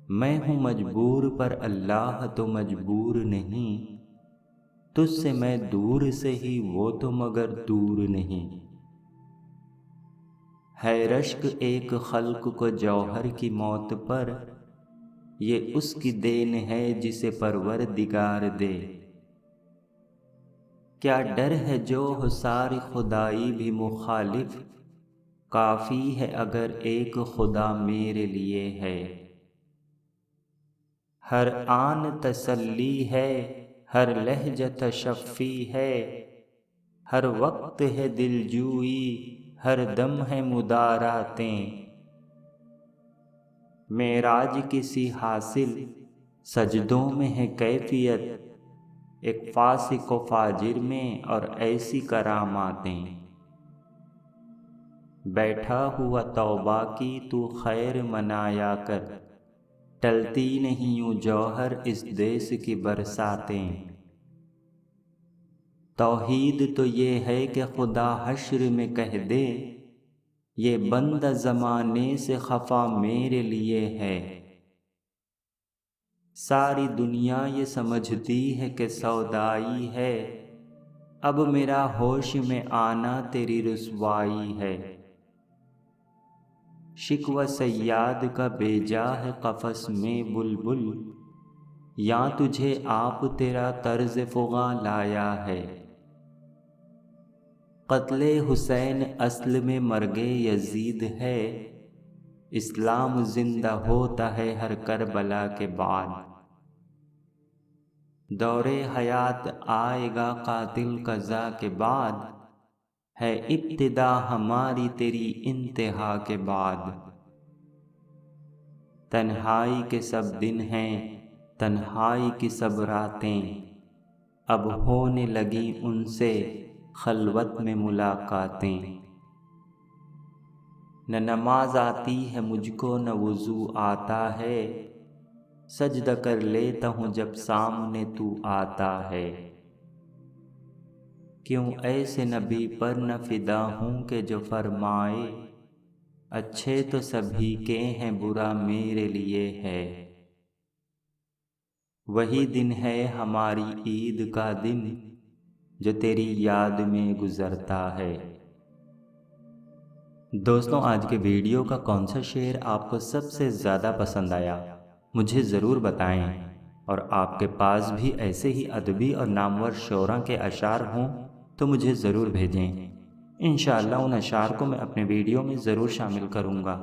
میں ہوں مجبور پر اللہ تو مجبور نہیں، تجھ سے میں دور سے ہی وہ تو مگر دور نہیں۔ ہے رشک ایک خلق کو جوہر کی موت پر، یہ اس کی دین ہے جسے پروردگار دے۔ کیا ڈر ہے جو ہو ساری خدائی بھی مخالف، کافی ہے اگر ایک خدا میرے لیے ہے۔ ہر آن تسلی ہے، ہر لہجہ تشفی ہے، ہر وقت ہے دلجوئی، ہر دم ہے مداراتیں۔ معراج کسی حاصل سجدوں میں ہے کیفیت، ایک فاسق و فاجر میں اور ایسی کراماتیں۔ بیٹھا ہوا توبہ کی تو خیر منایا کر، ٹلتی نہیں یوں جوہر اس دیس کی برساتیں۔ توحید تو یہ ہے کہ خدا حشر میں کہہ دے، یہ بندہ زمانے سے خفا میرے لیے ہے۔ ساری دنیا یہ سمجھتی ہے کہ سودائی ہے، اب میرا ہوش میں آنا تیری رسوائی ہے۔ شکوہ صیاد کا بے جا ہے قفس میں بلبل، یا تجھے آپ تیرا طرز فغاں لایا ہے۔ قتل حسین اصل میں مرگ یزید ہے، اسلام زندہ ہوتا ہے ہر کربلا کے بعد۔ دور حیات آئے گا قاتل قضا کے بعد، ہے ابتدا ہماری تیری انتہا کے بعد۔ تنہائی کے سب دن ہیں، تنہائی کی سب راتیں، اب ہونے لگی ان سے خلوت میں ملاقاتیں۔ نہ نماز آتی ہے مجھ کو نہ وضو آتا ہے، سجدہ کر لیتا ہوں جب سامنے تو آتا ہے۔ کیوں ایسے نبی پر نہ فدا ہوں کہ جو فرمائے، اچھے تو سبھی کے ہیں برا میرے لیے ہے۔ وہی دن ہے ہماری عید کا دن جو تیری یاد میں گزرتا ہے۔ دوستوں، آج کے ویڈیو کا کون سا شعر آپ کو سب سے زیادہ پسند آیا مجھے ضرور بتائیں، اور آپ کے پاس بھی ایسے ہی ادبی اور نامور شعراء کے اشعار ہوں تو مجھے ضرور بھیجیں۔ انشاءاللہ ان اشعار کو میں اپنے ویڈیو میں ضرور شامل کروں گا۔